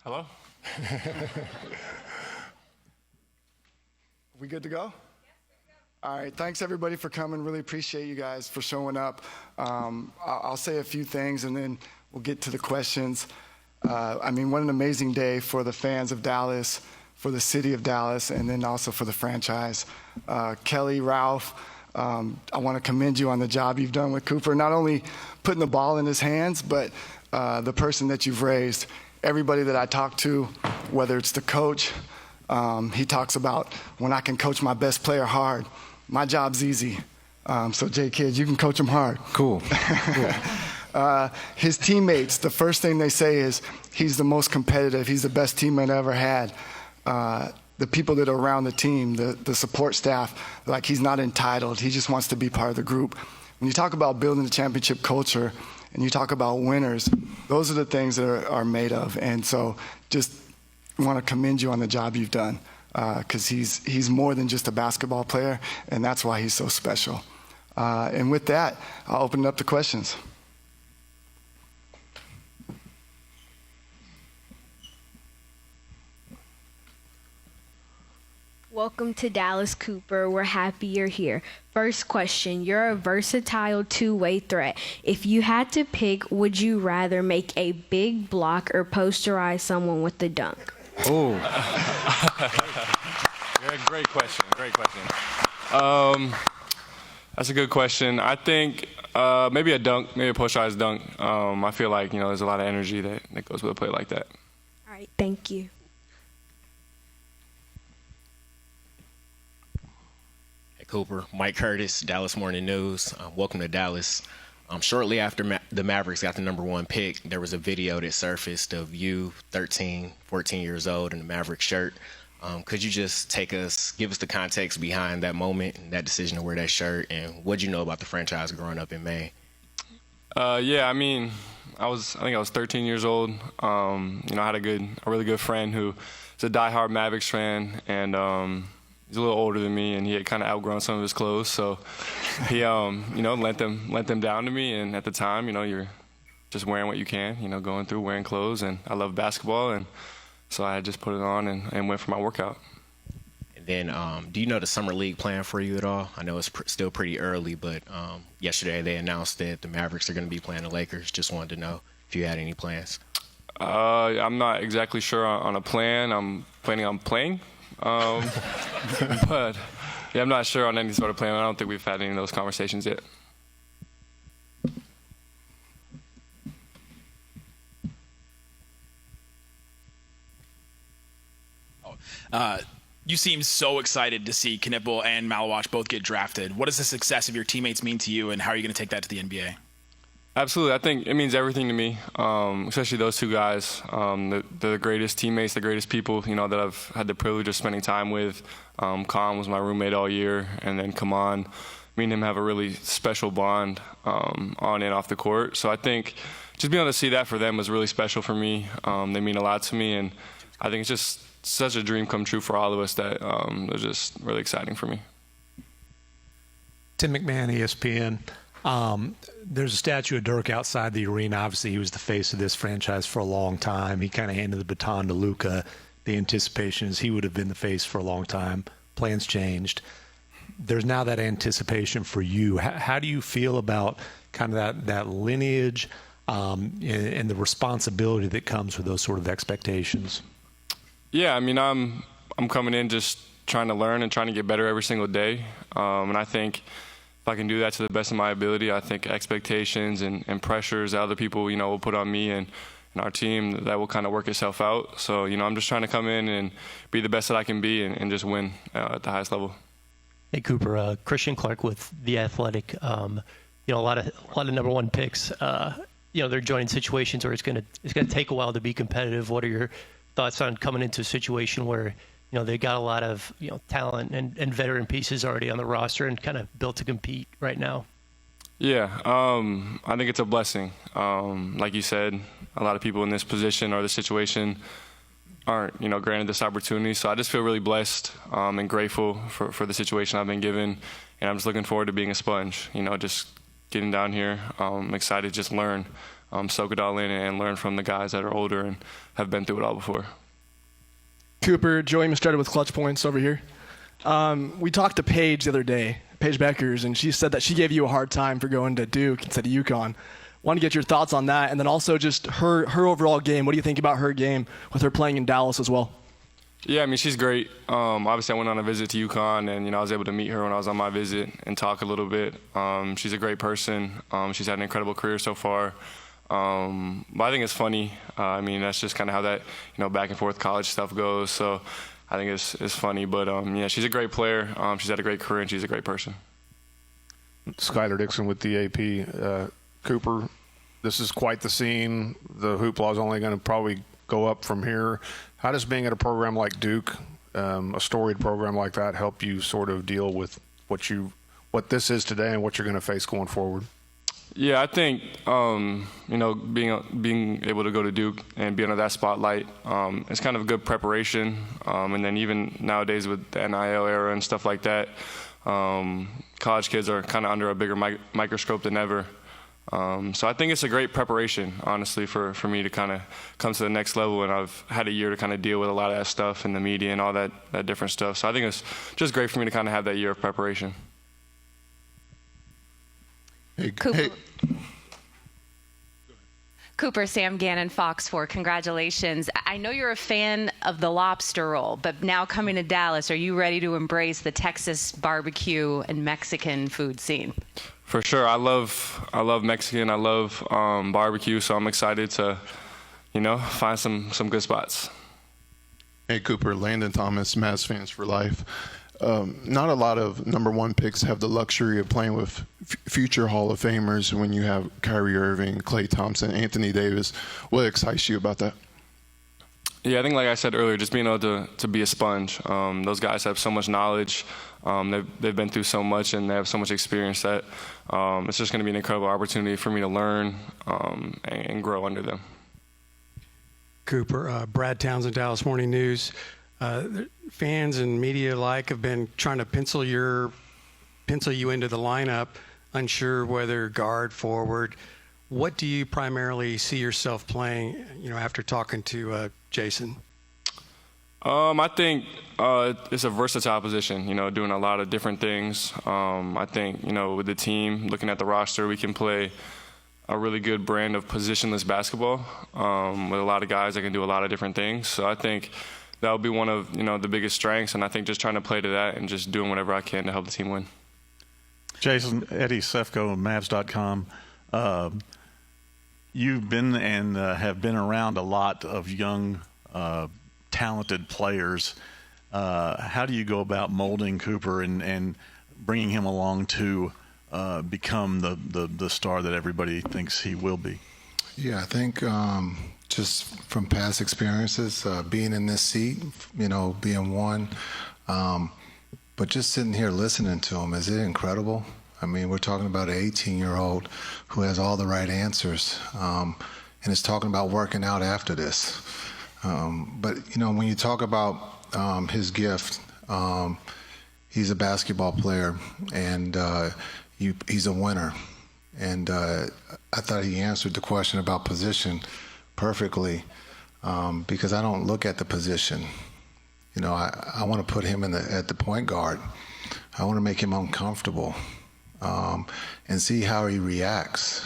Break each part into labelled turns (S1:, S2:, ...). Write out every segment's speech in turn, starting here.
S1: Hello?
S2: We good to go? All right, thanks everybody for coming. Really appreciate you guys for showing up. I'll say a few things and then we'll get to the questions. What an amazing day for the fans of Dallas, for the city of Dallas, and then also for the franchise. Kelly, Ralph, I want to commend you on the job you've done with Cooper, not only putting the ball in his hands, but the person that you've raised. Everybody that I talk to, whether it's the coach, he talks about when I can coach my best player hard, my job's easy. So Jay Kidd, you can coach him hard.
S1: Cool.
S2: His teammates, the first thing they say is he's the most competitive, he's the best teammate I ever had. The people that are around the team, the support staff, like he's not entitled, he just wants to be part of the group. When you talk about building the championship culture and you talk about winners, those are the things that are made of. And so just want to commend you on the job you've done, because he's more than just a basketball player, and that's why he's so special. And with that, I'll open it up to questions.
S3: Welcome to Dallas, Cooper. We're happy you're here. First question, you're a versatile two-way threat. If you had to pick, would you rather make a big block or posterize someone with the dunk?
S1: Oh. Great question. That's a good question. I think maybe a dunk, maybe a posterized dunk. I feel like, there's a lot of energy that goes with a play like that.
S3: All right, thank you.
S4: Cooper, Mike Curtis, Dallas Morning News. Welcome to Dallas. Shortly after the Mavericks got the #1 pick, there was a video that surfaced of you, 13, 14 years old, in a Mavericks shirt. Could you just give us the context behind that moment and that decision to wear that shirt, and what did you know about the franchise growing up in Maine?
S1: I think I was 13 years old. I had a really good friend who was a diehard Mavericks fan, and he's a little older than me, and he had kind of outgrown some of his clothes, so he, lent them down to me. And at the time, you're just wearing what you can, going through wearing clothes. And I love basketball, and so I just put it on and went for my workout.
S4: And then, do you know the summer league plan for you at all? I know it's still pretty early, but yesterday they announced that the Mavericks are going to be playing the Lakers. Just wanted to know if you had any plans.
S1: I'm not exactly sure on a plan. I'm planning on playing. But yeah, I'm not sure on any sort of plan. I don't think we've had any of those conversations yet.
S5: You seem so excited to see Knipple and Malawach both get drafted. What does the success of your teammates mean to you, and how are you going to take that to the NBA?
S1: Absolutely. I think it means everything to me, especially those two guys. They're the greatest teammates, the greatest people, that I've had the privilege of spending time with. Khan was my roommate all year, and then Kaman, me and him have a really special bond on and off the court. So I think just being able to see that for them was really special for me. They mean a lot to me, and I think it's just such a dream come true for all of us that it was just really exciting for me.
S6: Tim McMahon, ESPN. There's a statue of Dirk outside the arena. Obviously, he was the face of this franchise for a long time. He kind of handed the baton to Luka. The anticipation is he would have been the face for a long time. Plans changed. There's now that anticipation for you. How do you feel about kind of that lineage and the responsibility that comes with those sort of expectations?
S1: Yeah, I'm coming in just trying to learn and trying to get better every single day. And I think if I can do that to the best of my ability, I think expectations and pressures that other people, will put on me and our team, that will kind of work itself out. So, I'm just trying to come in and be the best that I can be and just win at the highest level.
S7: Hey, Cooper, Christian Clark with The Athletic. A lot of #1 picks. They're joining situations where it's gonna take a while to be competitive. What are your thoughts on coming into a situation where they got a lot of talent and veteran pieces already on the roster and kind of built to compete right now?
S1: Yeah, I think it's a blessing. Like you said, a lot of people in this position or this situation aren't, granted this opportunity. So I just feel really blessed and grateful for the situation I've been given, and I'm just looking forward to being a sponge. Just getting down here. I'm excited to just learn soak it all in and learn from the guys that are older and have been through it all before.
S8: Cooper, Joey Mastretta with Clutch Points over here. We talked to Paige the other day, Paige Beckers, and she said that she gave you a hard time for going to Duke instead of UConn. Want to get your thoughts on that, and then also just her overall game. What do you think about her game with her playing in Dallas as well?
S1: Yeah, I mean, she's great. Obviously, I went on a visit to UConn, and, I was able to meet her when I was on my visit and talk a little bit. She's a great person. She's had an incredible career so far. But I think it's funny. I mean, that's just kind of how that, back and forth college stuff goes. So I think it's funny. But, yeah, she's a great player. She's had a great career, and she's a great person.
S9: Skylar Dixon with the AP. Cooper, this is quite the scene. The hoopla is only going to probably go up from here. How does being at a program like Duke, a storied program like that, help you sort of deal with what this is today and what you're going to face going forward?
S1: Yeah, I think being able to go to Duke and be under that spotlight, it's kind of a good preparation. And then even nowadays with the NIL era and stuff like that, college kids are kind of under a bigger microscope than ever. So I think it's a great preparation, honestly, for me to kind of come to the next level. And I've had a year to kind of deal with a lot of that stuff in the media and all that different stuff. So I think it's just great for me to kind of have that year of preparation.
S10: Cooper. Cooper, Sam Gannon, Fox 4, congratulations. I know you're a fan of the lobster roll, but now coming to Dallas, are you ready to embrace the Texas barbecue and Mexican food scene?
S1: For sure. I love Mexican. I love barbecue, so I'm excited to, find some good spots.
S11: Hey, Cooper, Landon Thomas, Mavs fans for life. Not a lot of number one picks have the luxury of playing with future Hall of Famers when you have Kyrie Irving, Klay Thompson, Anthony Davis. What excites you about that?
S1: Yeah, I think like I said earlier, just being able to be a sponge. Those guys have so much knowledge. They've been through so much and they have so much experience that it's just going to be an incredible opportunity for me to learn and grow under them.
S12: Cooper, Brad Townsend, Dallas Morning News. Fans and media alike have been trying to pencil you into the lineup, unsure whether guard, forward. What do you primarily see yourself playing, after talking to Jason?
S1: I think it's a versatile position, doing a lot of different things. I think, with the team, looking at the roster, we can play a really good brand of positionless basketball with a lot of guys that can do a lot of different things. So I think that would be one of, the biggest strengths, and I think just trying to play to that and just doing whatever I can to help the team win.
S13: Jason, Eddie Sefko, Mavs.com. You've been and have been around a lot of young, talented players. How do you go about molding Cooper and bringing him along to become the star that everybody thinks he will be?
S14: Yeah, I think just from past experiences, being in this seat, being one, but just sitting here listening to him, is it incredible? I mean, we're talking about an 18-year-old who has all the right answers and is talking about working out after this. But, when you talk about his gift, he's a basketball player and he's a winner. And I thought he answered the question about position perfectly because I don't look at the position. I want to put him at the point guard. I want to make him uncomfortable and see how he reacts,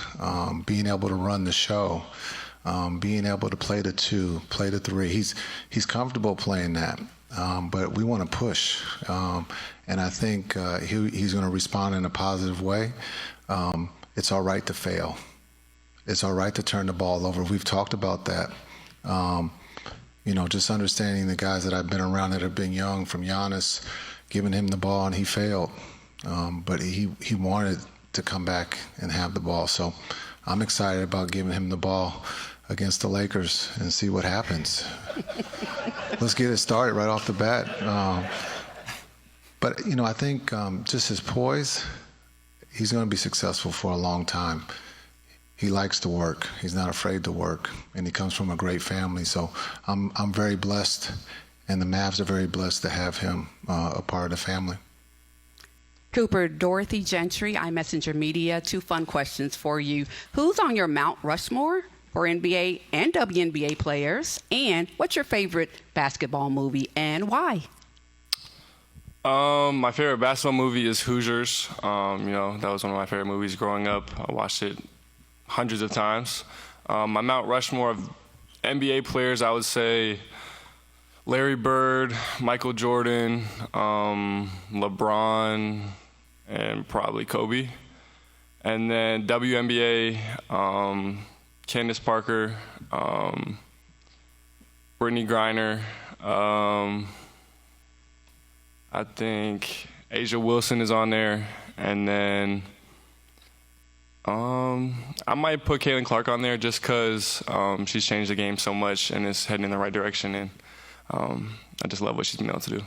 S14: being able to run the show, being able to play the 2, play the 3. He's comfortable playing that, but we want to push. And I think he's going to respond in a positive way. It's all right to fail. It's all right to turn the ball over. We've talked about that. Just understanding the guys that I've been around that have been young, from Giannis, giving him the ball and he failed. But he wanted to come back and have the ball. So I'm excited about giving him the ball against the Lakers and see what happens. Let's get it started right off the bat. But I think just his poise, he's going to be successful for a long time. He likes to work. He's not afraid to work, and he comes from a great family. So I'm very blessed, and the Mavs are very blessed to have him a part of the family.
S15: Cooper, Dorothy Gentry, iMessenger Media. 2 fun questions for you. Who's on your Mount Rushmore for NBA and WNBA players? And what's your favorite basketball movie and why?
S1: My favorite basketball movie is Hoosiers. That was one of my favorite movies growing up. I watched it hundreds of times. My Mount Rushmore of NBA players, I would say Larry Bird, Michael Jordan, LeBron, and probably Kobe. And then WNBA, Candace Parker, Brittany Griner, I think Asia Wilson is on there. And then I might put Caitlin Clark on there just because she's changed the game so much and is heading in the right direction. And I just love what she's been able to do.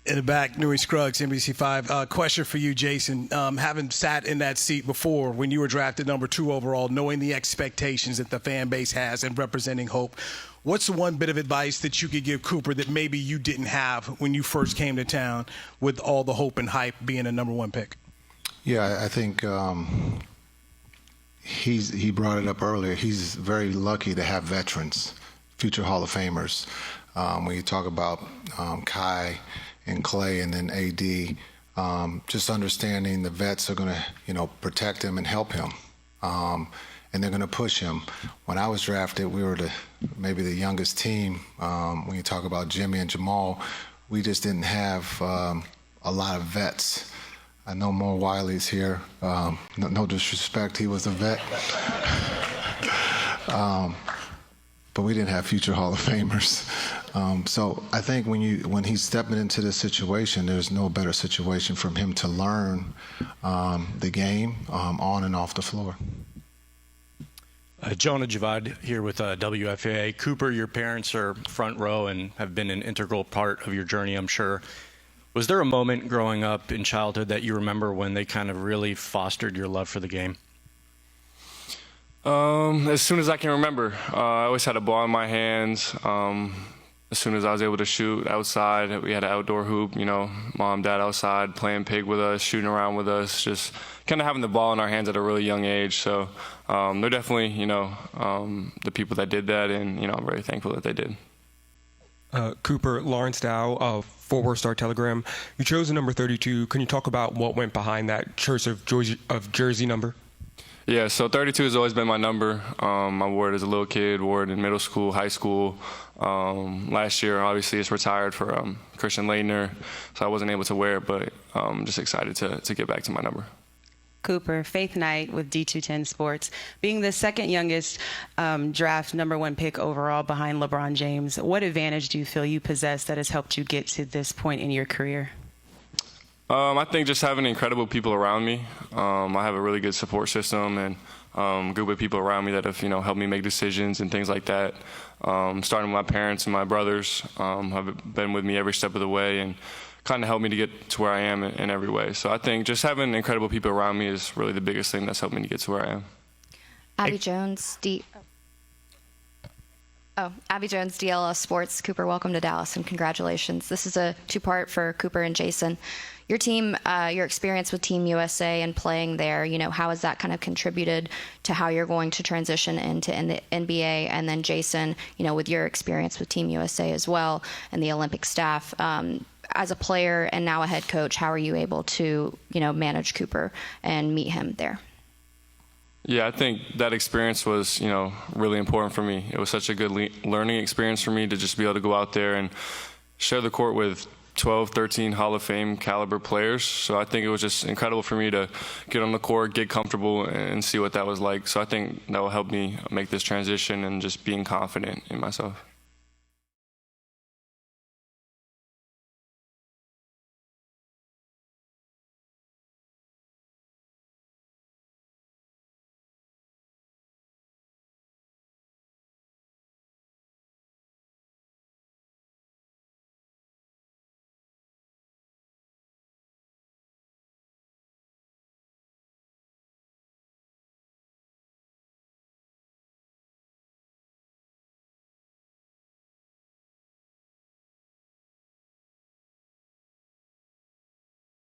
S16: In the back, Nuri Scruggs, NBC5. Question for you, Jason. Having sat in that seat before when you were drafted number 2 overall, knowing the expectations that the fan base has and representing hope, what's the one bit of advice that you could give Cooper that maybe you didn't have when you first came to town with all the hope and hype being a number 1 pick?
S14: Yeah, I think he brought it up earlier. He's very lucky to have veterans, future Hall of Famers. When you talk about Kai and Clay and then AD, just understanding the vets are going to, protect him and help him. And they're going to push him. When I was drafted, we were maybe the youngest team. When you talk about Jimmy and Jamal, we just didn't have a lot of vets. I know Mo Wiley's here. No disrespect, he was a vet. But we didn't have future Hall of Famers. So I think when he's stepping into this situation, there's no better situation for him to learn the game on and off the floor.
S17: Jonah Javad here with WFAA. Cooper, your parents are front row and have been an integral part of your journey, I'm sure. Was there a moment growing up in childhood that you remember when they kind of really fostered your love for the game?
S1: As soon as I can remember. I always had a ball in my hands. As soon as I was able to shoot outside, we had an outdoor hoop, mom, dad outside playing pig with us, shooting around with us, just kind of having the ball in our hands at a really young age. So they're definitely, the people that did that, and, I'm very thankful that they did.
S18: Cooper, Lawrence Dow of Fort Worth Star Telegram. You chose the number 32. Can you talk about what went behind that choice of jersey number?
S1: Yeah, so 32 has always been my number. I wore it as a little kid, wore it in middle school, high school. Last year, obviously, it's retired for Christian Laettner, so I wasn't able to wear it, but I'm just excited to get back to my number.
S19: Cooper, Faith Knight with D210 Sports. Being the second youngest draft number 1 pick overall behind LeBron James, what advantage do you feel you possess that has helped you get to this point in your career?
S1: I think just having incredible people around me. I have a really good support system and a group of people around me that have, helped me make decisions and things like that. Starting with my parents and my brothers have been with me every step of the way and kind of helped me to get to where I am in every way. So I think just having incredible people around me is really the biggest thing that's helped me to get to where I am.
S20: Abby Jones, DLS Sports. Cooper, welcome to Dallas and congratulations. This is a 2-part for Cooper and Jason. Your team, your experience with Team USA and playing there, how has that kind of contributed to how you're going to transition into the NBA? And then Jason, with your experience with Team USA as well and the Olympic staff, as a player and now a head coach, how are you able to, manage Cooper and meet him there?
S1: Yeah, I think that experience was, really important for me. It was such a good learning experience for me to just be able to go out there and share the court with 12, 13 Hall of Fame caliber players. So I think it was just incredible for me to get on the court, get comfortable, and see what that was like. So I think that will help me make this transition and just being confident in myself.